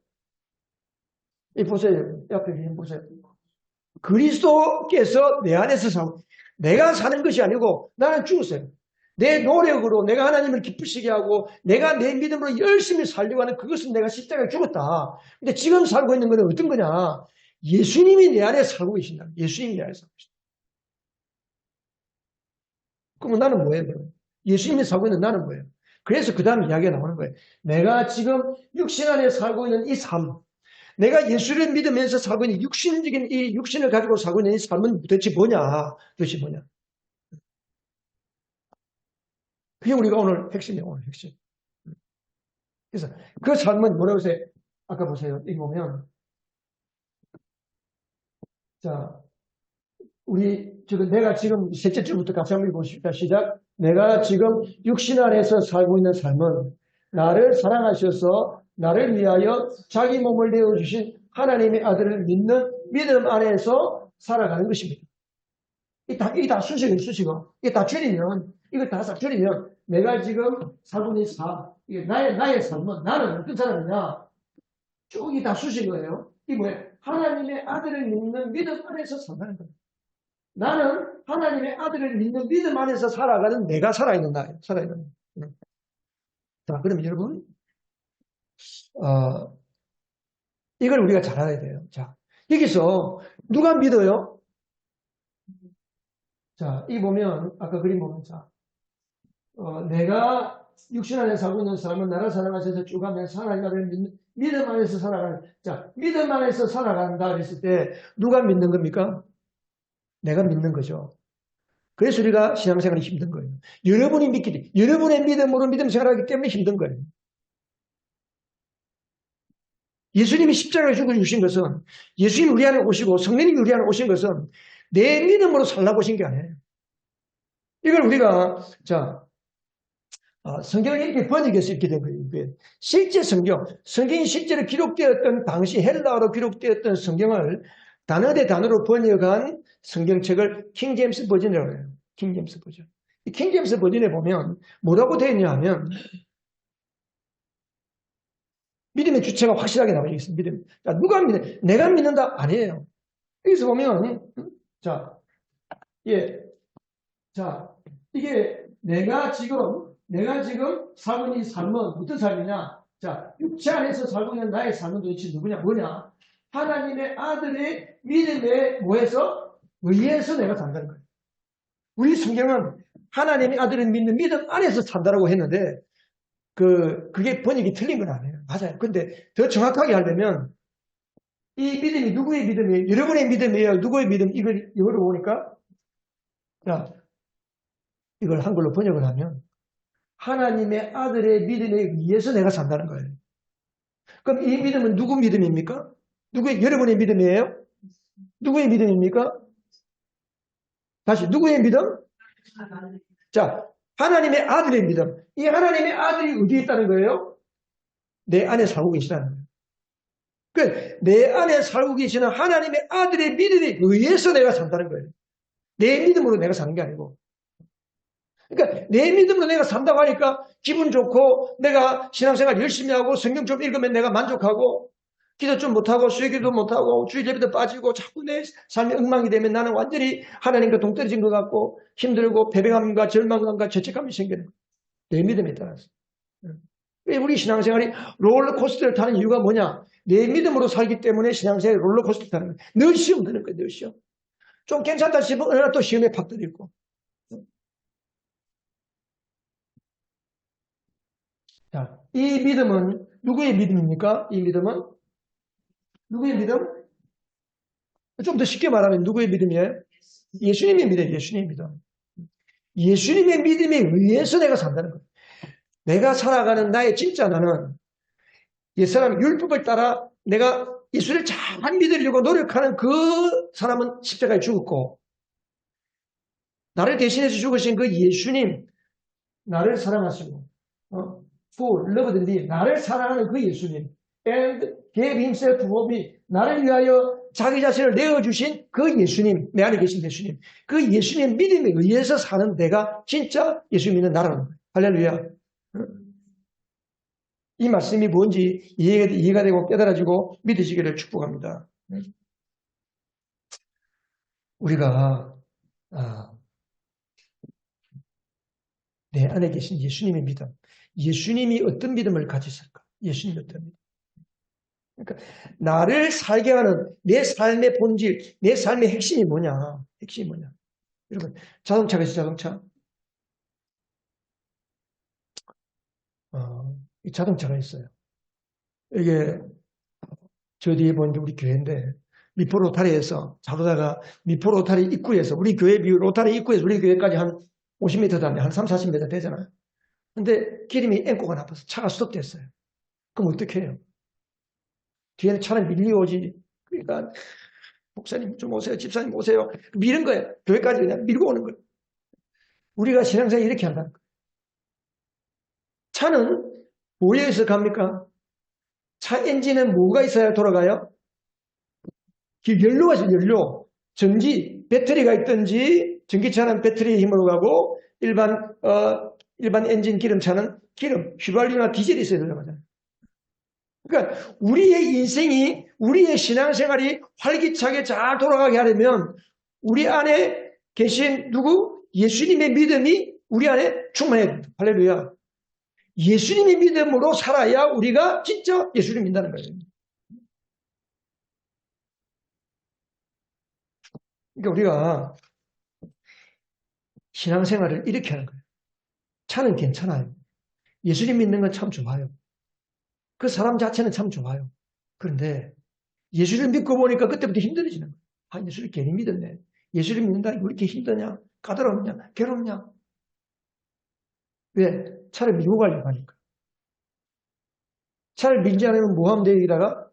이 보세요. 옆에 계신 보세요. 그리스도께서 내 안에서 살고, 내가 사는 것이 아니고 나는 죽었어요. 내 노력으로 내가 하나님을 기쁘시게 하고 내가 내 믿음으로 열심히 살려고 하는 그것은 내가 십자가에 죽었다. 근데 지금 살고 있는 것은 어떤 거냐? 예수님이 내 안에 살고 계신다. 예수님이 내 안에 살고 계신다. 그러면 나는 뭐예요? 예수님이 살고 있는 나는 뭐예요? 그래서 그 다음 이야기가 나오는 거예요. 내가 지금 육신 안에 살고 있는 이 삶, 내가 예수를 믿으면서 살고 있는 육신적인 이 육신을 가지고 살고 있는 이 삶은 도대체 뭐냐? 도대체 뭐냐? 그게 우리가 오늘 핵심이에요. 오늘 핵심. 그래서 그 삶은 뭐라고 해서 아까 보세요. 이 보면 자 내가 지금 셋째 줄부터 같이 한번 읽어보십시다. 시작. 내가 지금 육신 안에서 살고 있는 삶은 나를 사랑하셔서 나를 위하여 자기 몸을 내어주신 하나님의 아들을 믿는 믿음 안에서 살아가는 것입니다. 이게 다 수식어. 이게 다 줄이면, 이걸 다 줄이면, 내가 지금 살고 있는 삶, 이게 나의 삶은, 나는 어떤 사람이냐? 쭉이 다 수식어예요. 이게 뭐예요? 하나님의 아들을 믿는 믿음 안에서 산다는 거예요. 나는 하나님의 아들을 믿는 믿음 안에서 살아가는 내가 살아있는 나예요. 살아있는. 자, 그러면 여러분, 이걸 우리가 잘 알아야 돼요. 자, 여기서 누가 믿어요? 자, 이 보면, 아까 그림 보면, 자, 내가 육신 안에 살고 있는 사람은 나를 사랑하셔서 쭉 하면서 하나님 아들을 믿는, 믿음 안에서 살아가는, 자, 믿음 안에서 살아간다 그랬을 때, 누가 믿는 겁니까? 내가 믿는 거죠. 그래서 우리가 신앙생활이 힘든 거예요. 여러분이 믿기, 여러분의 믿음으로 믿음 생활하기 때문에 힘든 거예요. 예수님이 십자가에 죽으신 것은, 예수님이 우리 안에 오시고, 성령님이 우리 안에 오신 것은, 내 믿음으로 살라고 오신 게 아니에요. 이걸 우리가, 자, 성경을 이렇게 번역해서 이렇게 된 거예요. 실제 성경이 실제로 기록되었던 당시 헬라어로 기록되었던 성경을 단어 대 단어로 번역한 성경책을 킹제임스 버전이라고 해요. 킹제임스 버전. 이 킹제임스 버전에 보면 뭐라고 되어 있냐 하면 믿음의 주체가 확실하게 나와 있습니다. 믿음. 자, 누가 믿는? 내가 믿는다? 아니에요. 여기서 보면 자, 예, 자, 이게 내가 지금 살고 있는 이 삶은 어떤 삶이냐? 자, 육체 안에서 살고 있는 나의 삶은 도대체 누구냐? 뭐냐? 하나님의 아들의 믿음에 뭐해서? 의해서 내가 산다는 거예요. 우리 성경은 하나님의 아들을 믿는 믿음 안에서 산다라고 했는데 그게 번역이 틀린 건 아니에요. 맞아요. 근데 더 정확하게 하려면 이 믿음이 누구의 믿음이에요? 여러분의 믿음이에요? 누구의 믿음? 이걸 영어로 보니까 자, 이걸 한글로 번역을 하면 하나님의 아들의 믿음에 의해서 내가 산다는 거예요. 그럼 이 믿음은 누구 믿음입니까? 여러분의 믿음이에요? 누구의 믿음입니까? 다시 누구의 믿음? 자, 하나님의 아들의 믿음. 이 하나님의 아들이 어디에 있다는 거예요? 내 안에 살고 계시다는 거예요. 내 안에 살고 계시는 하나님의 아들의 믿음에 의해서 내가 산다는 거예요. 내 믿음으로 내가 사는 게 아니고. 그러니까 내 믿음으로 내가 산다고 하니까 기분 좋고 내가 신앙생활 열심히 하고 성경 좀 읽으면 내가 만족하고 기도 좀 못하고 수요기도 못하고 주일 예배도 빠지고 자꾸 내 삶이 엉망이 되면 나는 완전히 하나님과 동떨어진 것 같고 힘들고 패배감과 절망감과 죄책감이 생기는 거예요. 내 믿음에 따라서. 우리 신앙생활이 롤러코스터를 타는 이유가 뭐냐? 내 믿음으로 살기 때문에 신앙생활이 롤러코스터를 타는 거예요. 늘 시험 드는 거예요. 늘 시험. 좀 괜찮다 싶으면 또 시험에 팍 들이고. 자, 이 믿음은 누구의 믿음입니까? 이 믿음은 누구의 믿음? 좀 더 쉽게 말하면 누구의 믿음이에요? 예수님의 믿음이에요. 예수님의 믿음. 예수님의 믿음에 의해서 내가 산다는 거예요. 내가 살아가는 나의 진짜 나는 옛사람 율법을 따라 내가 예수를 잘 믿으려고 노력하는 그 사람은 십자가에 죽었고 나를 대신해서 죽으신 그 예수님 나를 사랑하시고 who loved me 나를 사랑하는 그 예수님 and gave himself for me 나를 위하여 자기 자신을 내어주신 그 예수님 내 안에 계신 예수님 그 예수님의 믿음에 의해서 사는 내가 진짜 예수 믿는 나라는 거예요. 할렐루야. 이 말씀이 뭔지 이해가 되고 깨달아지고 믿으시기를 축복합니다. 우리가 내 안에 계신 예수님의 믿음 예수님이 어떤 믿음을 가지실까? 예수님이 어떤 믿음? 그러니까 나를 살게 하는 내 삶의 본질, 내 삶의 핵심이 뭐냐? 핵심이 뭐냐? 여러분, 자동차가 있어요, 자동차. 이 자동차가 있어요. 이게 저 뒤에 보는 게 우리 교회인데 미포 로타리에서 자동차가 미포 로타리 입구에서 우리 교회 로타리 입구에서 우리 교회까지 한 50m 되는데 한 3, 40m 되잖아요. 근데 기름이 앵꼬가 나빠서 차가 스톱됐어요. 그럼 어떻게 해요? 뒤에는 차는 밀려오지. 그러니까 목사님 좀 오세요. 집사님 오세요. 미는 거예요. 교회까지 그냥 밀고 오는 거예요. 우리가 신앙생활 이렇게 한다는 거예요. 차는 뭐에 의해서 갑니까? 차 엔진은 뭐가 있어야 돌아가요? 연료가 있어요. 연료. 전기, 배터리가 있든지 전기차는 배터리의 힘으로 가고 일반 엔진 기름차는 기름, 휘발유나 디젤이 있어야 들어가잖아요. 그러니까 우리의 인생이 우리의 신앙생활이 활기차게 잘 돌아가게 하려면 우리 안에 계신 누구? 예수님의 믿음이 우리 안에 충만해야 됩니다. 할렐루야. 예수님의 믿음으로 살아야 우리가 진짜 예수를 믿는다는 거예요. 그러니까 우리가 신앙생활을 이렇게 하는 거예요. 차는 괜찮아요. 예수님 믿는 건 참 좋아요. 그 사람 자체는 참 좋아요. 그런데 예수를 믿고 보니까 그때부터 힘들어지는 거예요. 아, 예수를 괜히 믿었네. 예수를 믿는다는 게 왜 이렇게 힘드냐? 까다롭냐? 괴롭냐? 왜? 차를 밀고 가려고 하니까. 차를 밀지 않으면 뭐 하면 돼요, 여기다가?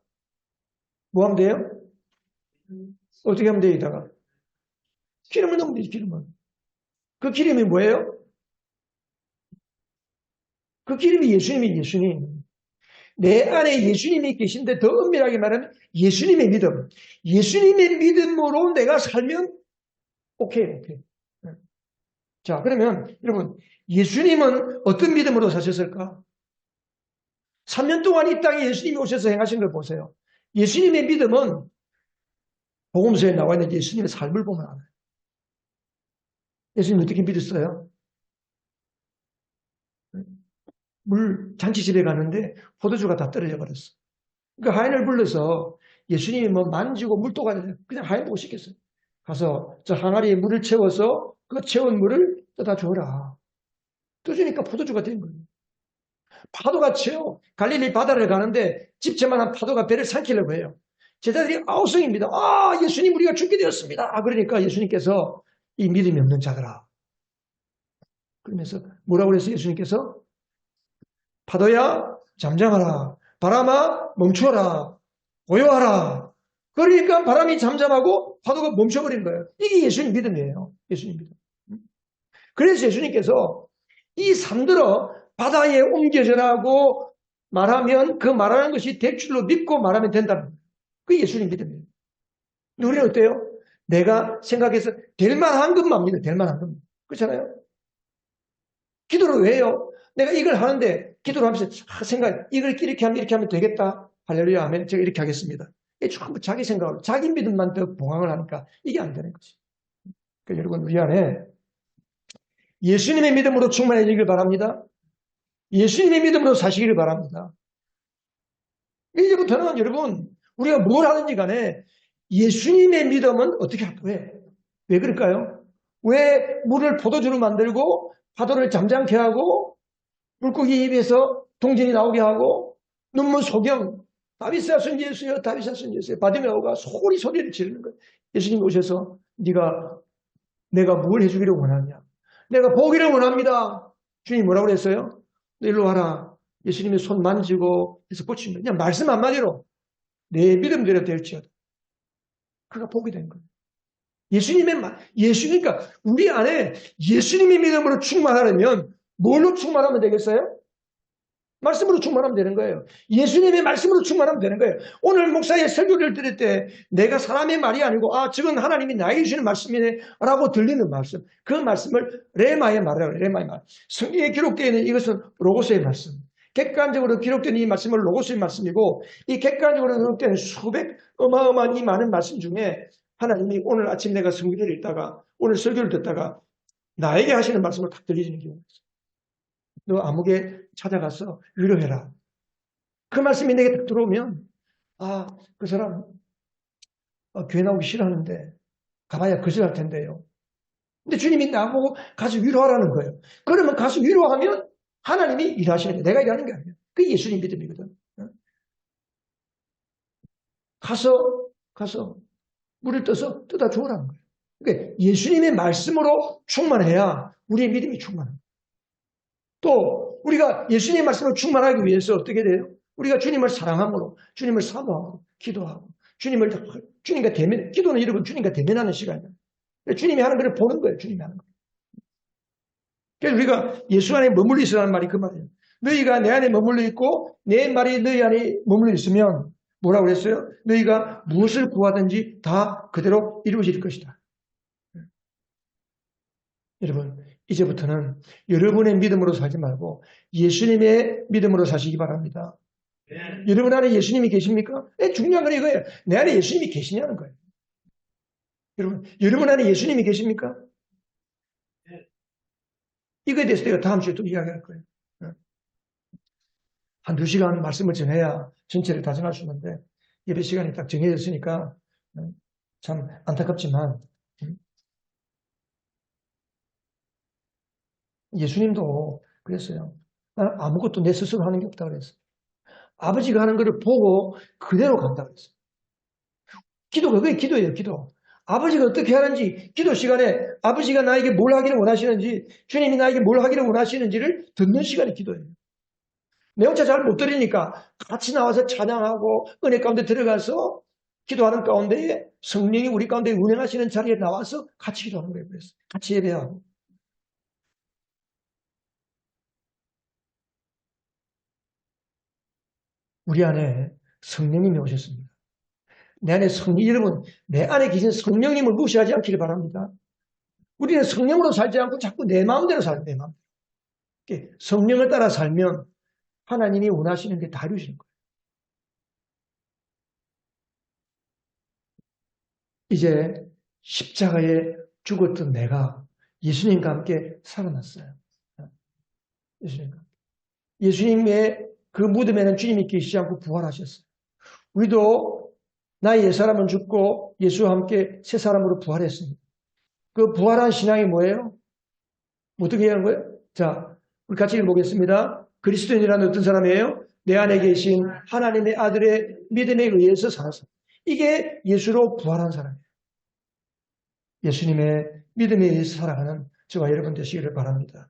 뭐 하면 돼요? 어떻게 하면 돼요, 여기다가? 기름을 넣으면 되지, 기름을. 그 기름이 뭐예요? 그 기름이 예수님이 예수님. 내 안에 예수님이 계신데 더 엄밀하게 말하면 예수님의 믿음. 예수님의 믿음으로 내가 살면 오케이. 자, 그러면 여러분, 예수님은 어떤 믿음으로 사셨을까? 3년 동안 이 땅에 예수님이 오셔서 행하신 걸 보세요. 예수님의 믿음은 복음서에 나와 있는 예수님의 삶을 보면 알아요. 예수님 어떻게 믿었어요? 물 잔치집에 갔는데 포도주가 다 떨어져 버렸어. 그러니까 하인을 불러서 예수님이 뭐 만지고 물도가 그냥 하인 보고 시켰어요. 가서 저 항아리에 물을 채워서 그 채운 물을 떠다 줘라. 떠주니까 포도주가 된 거예요. 파도가 쳐요. 갈릴리 바다를 가는데 집채만한 파도가 배를 삼키려고 해요. 제자들이 아우성입니다. 아, 예수님 우리가 죽게 되었습니다. 그러니까 예수님께서 이 믿음이 없는 자들아. 그러면서 뭐라고 그랬어요? 예수님께서 파도야 잠잠하라. 바람아 멈춰라. 고요하라. 그러니까 바람이 잠잠하고 파도가 멈춰버린 거예요. 이게 예수님 믿음이에요. 예수님 믿음. 그래서 예수님께서 이 삶들어 바다에 옮겨져라고 말하면 그 말하는 것이 대출로 믿고 말하면 된다는 거예요. 그게 예수님 믿음이에요. 우리는 어때요? 내가 생각해서 될 만한 것만 믿어. 될 만한 것만. 그렇잖아요? 기도를 왜 해요? 내가 이걸 하는데 기도를 하면서 생각, 이걸 이렇게 하면 되겠다. 할렐루야 하면 제가 이렇게 하겠습니다. 이게 전부 자기 생각으로, 자기 믿음만 더 봉황을 하니까 이게 안 되는 거지. 그러니까 여러분, 우리 안에 예수님의 믿음으로 충만해지길 바랍니다. 예수님의 믿음으로 사시기를 바랍니다. 이제부터는 여러분, 우리가 뭘 하든지 간에 예수님의 믿음은 어떻게 할까? 왜 그럴까요? 왜 물을 포도주로 만들고 파도를 잠잠케 하고 물고기 입에서 동전이 나오게 하고 눈물 소경 다윗아 순지했어요. 다윗아 순지했어요. 바디메오가 소리를 지르는 거예요. 예수님이 오셔서 네가 내가 뭘 해주기를 원하냐? 내가 보기를 원합니다. 주님이 뭐라고 그랬어요? 너 일로 와라. 예수님의 손 만지고 해서 고친 거예요. 그냥 말씀 한마디로 내 믿음대로 될지어다. 그가 보게 된 거예요. 예수니까 우리 안에 예수님의 믿음으로 충만하려면 뭘로 충만하면 되겠어요? 말씀으로 충만하면 되는 거예요. 예수님의 말씀으로 충만하면 되는 거예요. 오늘 목사의 설교를 들을 때 내가 사람의 말이 아니고 지금 하나님이 나에게 주시는 말씀이네 라고 들리는 말씀. 그 말씀을 레마의 말이라고 해요. 레마의 말. 성경에 기록되어 있는 이것은 로고스의 말씀. 객관적으로 기록된 이 말씀은 로고스의 말씀이고 이 객관적으로 기록된 수백 어마어마한 이 많은 말씀 중에 하나님이 오늘 아침 내가 성경을 읽다가 오늘 설교를 듣다가 나에게 하시는 말씀을 딱 들리시는 경우가 있어요. 너 아무개 찾아가서 위로해라. 그 말씀이 내게 딱 들어오면 그 사람 교회 나오기 싫어하는데 가봐야 거절할 텐데요. 근데 주님이 나보고 가서 위로하라는 거예요. 그러면 가서 위로하면 하나님이 일하시는 거예요. 내가 일하는 게 아니에요. 그게 예수님 믿음이거든. 가서 물을 떠서 뜯어 주라는 거예요. 그러니까 예수님의 말씀으로 충만해야 우리의 믿음이 충만합니다. 또 우리가 예수님의 말씀으로 충만하기 위해서 어떻게 돼요? 우리가 주님을 사랑함으로 주님을 사모하고 기도하고 주님과 대면, 기도는 여러분 주님과 대면하는 시간이에요. 주님이 하는 것을 보는 거예요. 주님이 하는 거. 그래서 우리가 예수 안에 머물러 있으라는 말이 그 말이에요. 너희가 내 안에 머물러 있고 내 말이 너희 안에 머물러 있으면 뭐라고 그랬어요? 너희가 무엇을 구하든지 다 그대로 이루어질 것이다. 여러분, 이제부터는 여러분의 믿음으로 살지 말고 예수님의 믿음으로 사시기 바랍니다. 네. 여러분 안에 예수님이 계십니까? 중요한 건 이거예요. 내 안에 예수님이 계시냐는 거예요. 여러분 안에 예수님이 계십니까? 네. 이거에 대해서 내가 다음 주에 또 이야기할 거예요. 한두 시간 말씀을 전해야 전체를 다 전할 수 있는데 예배 시간이 딱 정해졌으니까 참 안타깝지만 예수님도 그랬어요. 나는 아무것도 내 스스로 하는 게 없다 그랬어요. 아버지가 하는 것을 보고 그대로 간다 그랬어요. 기도가 그게 기도예요. 기도. 아버지가 어떻게 하는지 기도 시간에 아버지가 나에게 뭘 하기를 원하시는지 주님이 나에게 뭘 하기를 원하시는지를 듣는 시간이 기도예요. 내 혼자 잘 못 들으니까 같이 나와서 찬양하고 은혜 가운데 들어가서 기도하는 가운데에 성령이 우리 가운데 운행하시는 자리에 나와서 같이 기도하는 거예요. 그래서 같이 예배하고. 우리 안에 성령님이 오셨습니다. 내 안에 여러분, 내 안에 계신 성령님을 무시하지 않기를 바랍니다. 우리는 성령으로 살지 않고 자꾸 내 마음대로 살아요, 내 마음대로. 성령을 따라 살면 하나님이 원하시는 게 다 이루시는 거예요. 이제 십자가에 죽었던 내가 예수님과 함께 살아났어요. 예수님과. 예수님의 그 무덤에는 주님이 계시지 않고 부활하셨어요. 우리도 나의 옛사람은 죽고 예수와 함께 새 사람으로 부활했습니다. 그 부활한 신앙이 뭐예요? 어떻게 하는 거예요? 자, 우리 같이 읽어보겠습니다. 그리스도인이라는 어떤 사람이에요? 내 안에 계신 하나님의 아들의 믿음에 의해서 사는 사람. 이게 예수로 부활한 사람이에요. 예수님의 믿음에 의해서 살아가는 저와 여러분 되시기를 바랍니다.